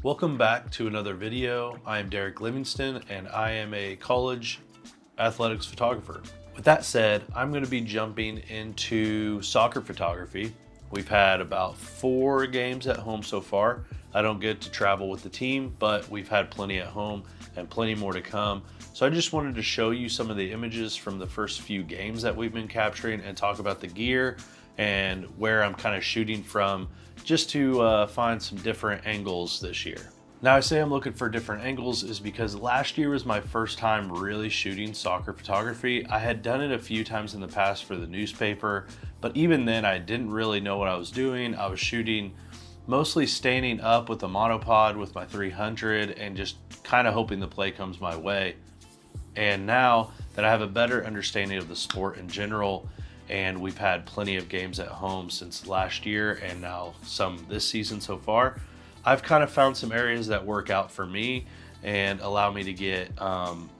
Welcome back to another video. I am Derek Livingston and I am a college athletics photographer. With that said, I'm going to be jumping into soccer photography. We've had about 4 games at home so far. I don't get to travel with the team, but we've had plenty at home and plenty more to come. So I just wanted to show you some of the images from the first few games that we've been capturing and talk about the gear and where I'm kind of shooting from, just to find some different angles this year. Now I say I'm looking for different angles is because last year was my first time really shooting soccer photography. I had done it a few times in the past for the newspaper, but even then I didn't really know what I was doing. I was shooting mostly standing up with a monopod with my 300 and just kind of hoping the play comes my way. And now that I have a better understanding of the sport in general, and we've had plenty of games at home since last year and now some this season so far, I've kind of found some areas that work out for me and allow me to get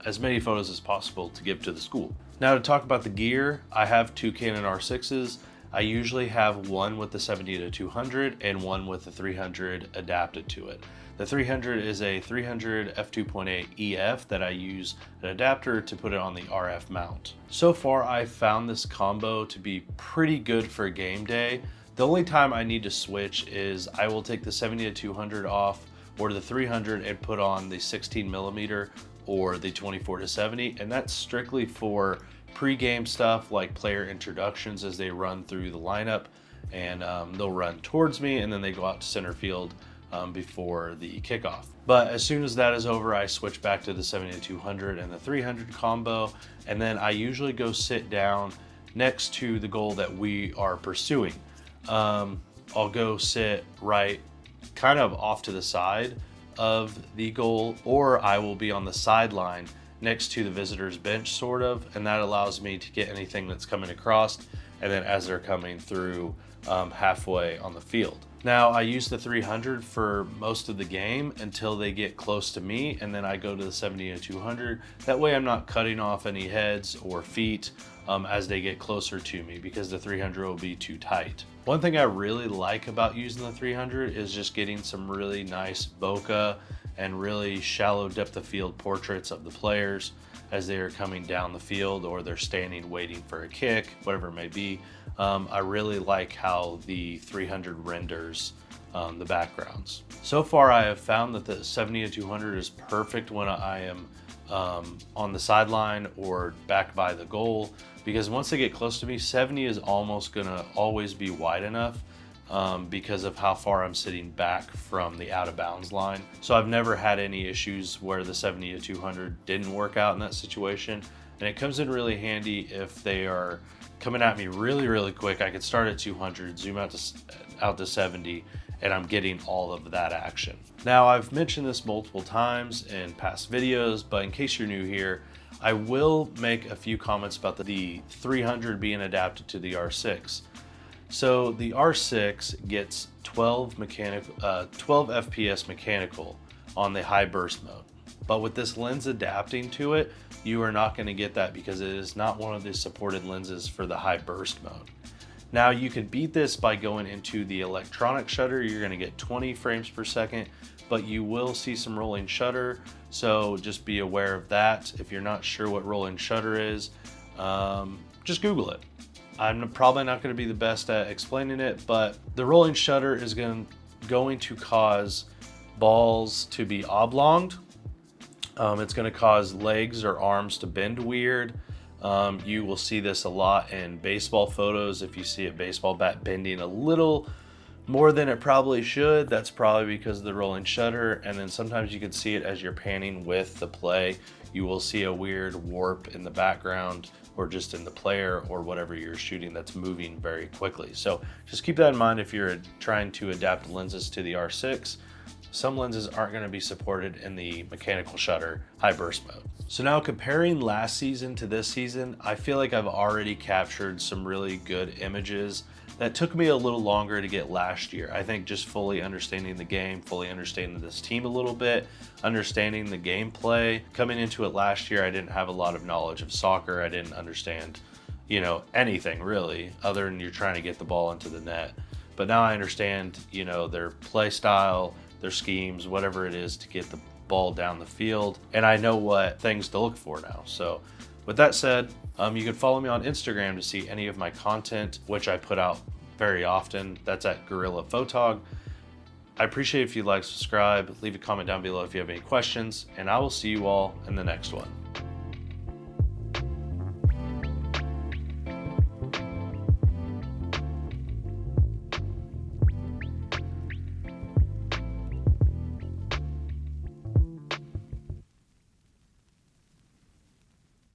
as many photos as possible to give to the school. Now to talk about the gear, I have 2 Canon R6s. I usually have one with the 70-200 and one with the 300 adapted to it. The 300 is a 300 f2.8 EF that I use an adapter to put it on the RF mount. So far, I've found this combo to be pretty good for game day. The only time I need to switch is I will take the 70-200 off or the 300 and put on the 16mm or the 24-70, and that's strictly for pre-game stuff like player introductions as they run through the lineup, and they'll run towards me and then they go out to center field before the kickoff. But as soon as that is over, I switch back to the 70-200 and the 300 combo, and then I usually go sit down next to the goal that we are pursuing. I'll go sit right kind of off to the side of the goal, or I will be on the sideline next to the visitor's bench sort of, and that allows me to get anything that's coming across and then as they're coming through halfway on the field. Now I use the 300 for most of the game until they get close to me, and then I go to the 70-200. That way I'm not cutting off any heads or feet as they get closer to me, because the 300 will be too tight. One thing I really like about using the 300 is just getting some really nice bokeh and really shallow depth of field portraits of the players as they are coming down the field or they're standing waiting for a kick, whatever it may be. I really like how the 300 renders the backgrounds. So far I have found that the 70-200 is perfect when I am on the sideline or back by the goal, because once they get close to me, 70 is almost gonna always be wide enough because of how far I'm sitting back from the out of bounds line. So I've never had any issues where the 70-200 didn't work out in that situation. And it comes in really handy if they are coming at me really quick. I could start at 200, zoom out to 70, and I'm getting all of that action. Now I've mentioned this multiple times in past videos, but in case you're new here, I will make a few comments about the 300 being adapted to the R6. So the R6 gets 12 FPS mechanical on the high burst mode. But with this lens adapting to it, you are not going to get that because it is not one of the supported lenses for the high burst mode. Now you can beat this by going into the electronic shutter. You're going to get 20 frames per second, but you will see some rolling shutter. So just be aware of that. If you're not sure what rolling shutter is, just Google it. I'm probably not going to be the best at explaining it, but the rolling shutter is going to cause balls to be oblonged. It's going to cause legs or arms to bend weird. You will see this a lot in baseball photos. If you see a baseball bat bending a little more than it probably should, that's probably because of the rolling shutter. And then sometimes you can see it as you're panning with the play. You will see a weird warp in the background or just in the player or whatever you're shooting that's moving very quickly. So just keep that in mind if you're trying to adapt lenses to the R6. Some lenses aren't going to be supported in the mechanical shutter high burst mode. So now comparing last season to this season, I feel like I've already captured some really good images that took me a little longer to get last year. I think just fully understanding the game, fully understanding this team a little bit, understanding the gameplay. Coming into it last year, I didn't have a lot of knowledge of soccer. I didn't understand, anything really, other than you're trying to get the ball into the net. But now I understand, their play style, their schemes, whatever it is to get the ball down the field. And I know what things to look for now. So with that said, you can follow me on Instagram to see any of my content, which I put out very often. That's at Gorilla Photog. I appreciate if you like, subscribe, leave a comment down below if you have any questions, and I will see you all in the next one.